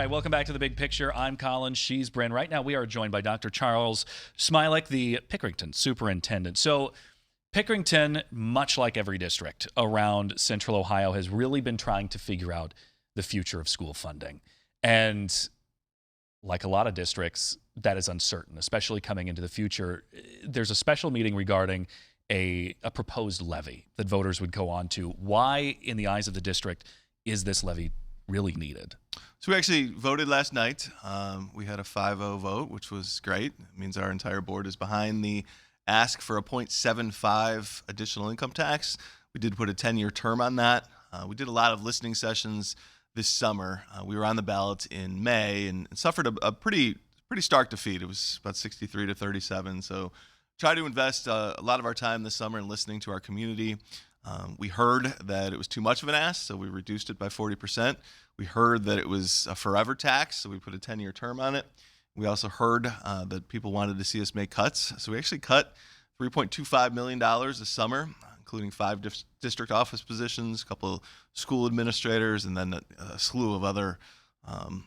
right, welcome back to The Big Picture. I'm Colin. She's Bryn. Right now, we are joined by Dr. Charles Smialek, the Pickerington Superintendent. So, Pickerington, much like every district around Central Ohio, has really been trying to figure out the future of school funding. And like a lot of districts, that is uncertain, especially coming into the future. There's a special meeting regarding a proposed levy that voters would go on to. Why, in the eyes of the district, is this levy really needed? So we actually voted last night. We had a 5-0 vote, which was great. It means our entire board is behind the ask for a 0.75 additional income tax. We did put a 10-year term on that. We did a lot of listening sessions this summer. We were on the ballot in May and suffered a pretty stark defeat. It was about 63-37. So try to invest a lot of our time this summer in listening to our community. We heard that it was too much of an ask, so we reduced it by 40%. We heard that it was a forever tax, so we put a 10-year term on it. We also heard that people wanted to see us make cuts, so we actually cut $3.25 million this summer, including 5 district office positions, a couple of school administrators, and then a slew of other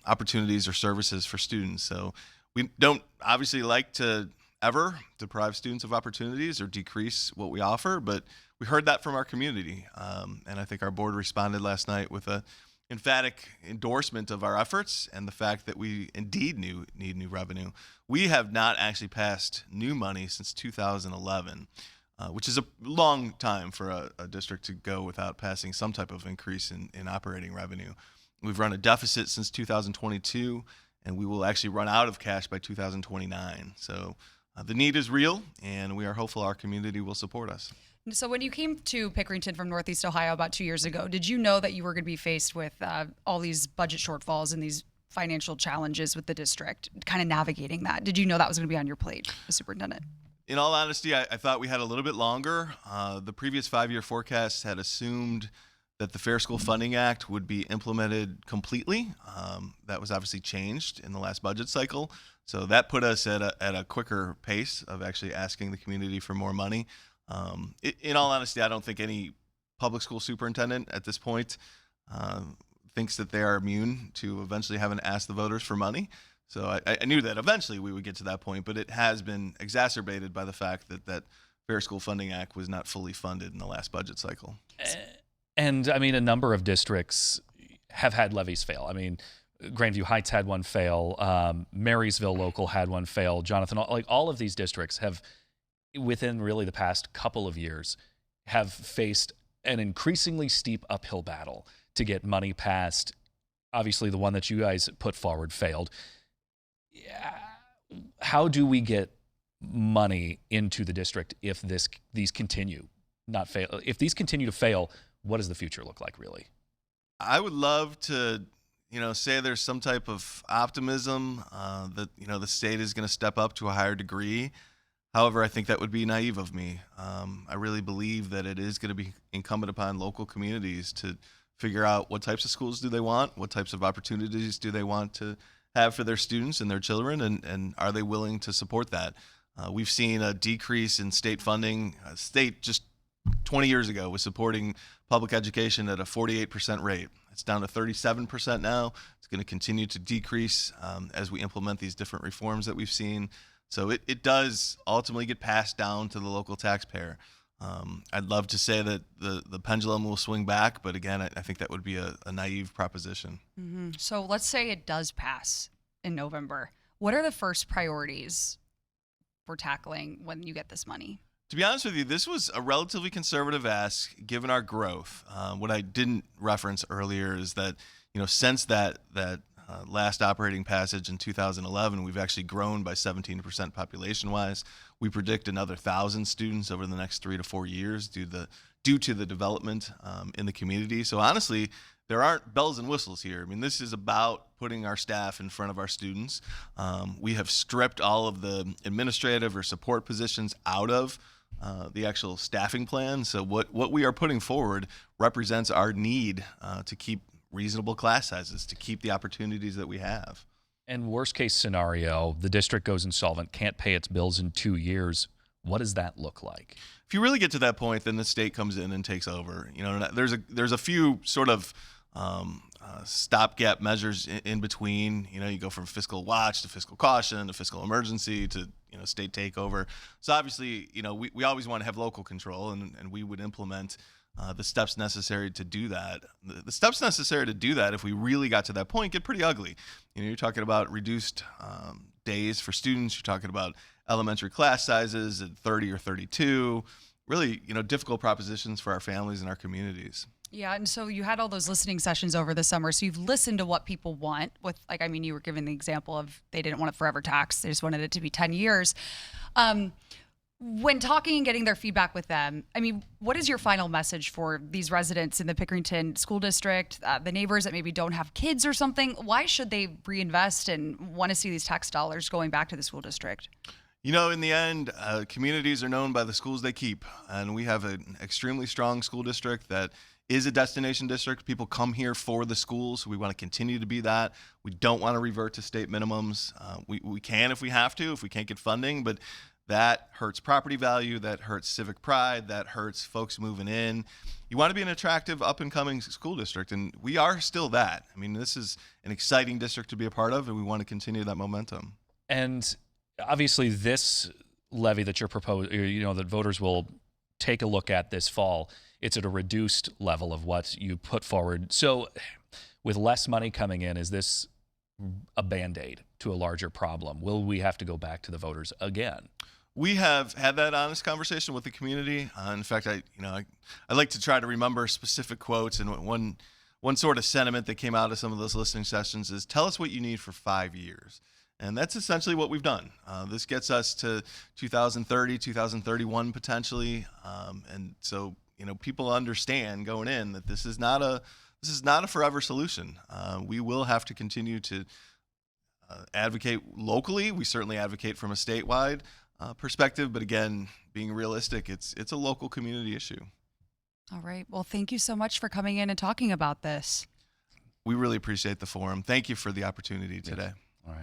opportunities or services for students. So we don't obviously like to ever deprive students of opportunities or decrease what we offer, but we heard that from our community, and I think our board responded last night with a emphatic endorsement of our efforts and the fact that we indeed need new revenue. We have not actually passed new money since 2011, which is a long time for a district to go without passing some type of increase in operating revenue. We've run a deficit since 2022, and we will actually run out of cash by 2029. So the need is real, and we are hopeful our community will support us. So when you came to Pickerington from Northeast Ohio about 2 years ago, did you know that you were going to be faced with all these budget shortfalls and these financial challenges with the district, kind of navigating that? Did you know that was going to be on your plate as superintendent? In all honesty, I thought we had a little bit longer. The previous 5-year forecast had assumed that the Fair School Funding Act would be implemented completely. That was obviously changed in the last budget cycle. So that put us at a quicker pace of actually asking the community for more money. In all honesty, I don't think any public school superintendent at this point thinks that they are immune to eventually having to ask the voters for money. So I knew that eventually we would get to that point, but it has been exacerbated by the fact that Fair School Funding Act was not fully funded in the last budget cycle. And I mean, a number of districts have had levies fail. I mean, Grandview Heights had one fail. Marysville Local had one fail. Jonathan, like all of these districts have, within really the past couple of years, have faced an increasingly steep uphill battle to get money passed. Obviously, the one that you guys put forward failed. How do we get money into the district if these continue not fail? If these continue to fail, what does the future look like, really? I would love to, say there's some type of optimism that, the state is going to step up to a higher degree. However, I think that would be naive of me. I really believe that it is going to be incumbent upon local communities to figure out what types of schools do they want, what types of opportunities do they want to have for their students and their children, and are they willing to support that? We've seen a decrease in state funding. State just 20 years ago was supporting public education at a 48% rate. It's down to 37% now. It's going to continue to decrease as we implement these different reforms that we've seen. So it does ultimately get passed down to the local taxpayer. I'd love to say that the pendulum will swing back, but again, I think that would be a naive proposition. Mm-hmm. So let's say it does pass in November. What are the first priorities for tackling when you get this money? To be honest with you, this was a relatively conservative ask given our growth. What I didn't reference earlier is that, since that last operating passage in 2011, we've actually grown by 17% population-wise. We predict another 1,000 students over the next 3 to 4 years due to the development in the community. So honestly, there aren't bells and whistles here. I mean, this is about putting our staff in front of our students. We have stripped all of the administrative or support positions out of the actual staffing plan. So what we are putting forward represents our need to keep reasonable class sizes, to keep the opportunities that we have. And worst case scenario, the district goes insolvent, can't pay its bills in 2 years. What does that look like? If you really get to that point, then the state comes in and takes over. There's a few sort of stopgap measures in between. You go from fiscal watch to fiscal caution to fiscal emergency to state takeover. So obviously, we always want to have local control, and we would implement the steps necessary to do that. The steps necessary to do that, if we really got to that point, get pretty ugly. You're talking about reduced days for students. You're talking about elementary class sizes at 30 or 32. Really, difficult propositions for our families and our communities. Yeah, and so you had all those listening sessions over the summer. So you've listened to what people want. You were giving the example of they didn't want a forever tax; they just wanted it to be 10 years. When talking and getting their feedback with them, what is your final message for these residents in the Pickerington School District, the neighbors that maybe don't have kids or something? Why should they reinvest and want to see these tax dollars going back to the school district? In the end, communities are known by the schools they keep, and we have an extremely strong school district that is a destination district. People come here for the schools. We want to continue to be that. We don't want to revert to state minimums. We can if we have to, if we can't get funding, but that hurts property value, that hurts civic pride, that hurts folks moving in. You want to be an attractive, up-and-coming school district, and we are still that. This is an exciting district to be a part of, and we want to continue that momentum. And obviously this levy that you're proposing, that voters will take a look at this fall, it's at a reduced level of what you put forward. So with less money coming in, is this a Band-Aid to a larger problem? Will we have to go back to the voters again? We have had that honest conversation with the community. In fact, I like to try to remember specific quotes, and one sort of sentiment that came out of some of those listening sessions is, tell us what you need for 5 years. And that's essentially what we've done. This gets us to 2030, 2031 potentially. And so, people understand going in that this is not a forever solution. We will have to continue to advocate locally. We certainly advocate from a statewide perspective, but again, being realistic, it's a local community issue. All right. Well, thank you so much for coming in and talking about this. We really appreciate the forum. Thank you for the opportunity today. Yes. All right.